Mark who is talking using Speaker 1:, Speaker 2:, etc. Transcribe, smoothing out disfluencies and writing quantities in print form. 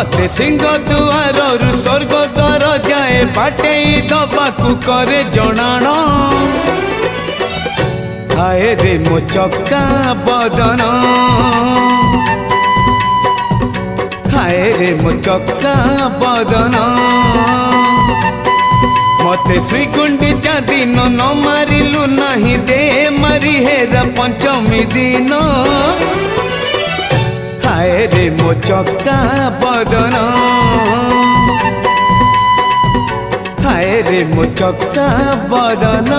Speaker 1: मते सिंह दुआर स्वर्ग द्वार जाए बाटे दबाकू करे जणाण हाय रे मो चक्का बदन हाय रे मो चक्का बदन मते श्रीगुंडीचा दिन न मारिलु नहीं दे मारी हेरा पंचमी दिन हाय रे मो चक्का बदन हाय रे मो चक्का बदन।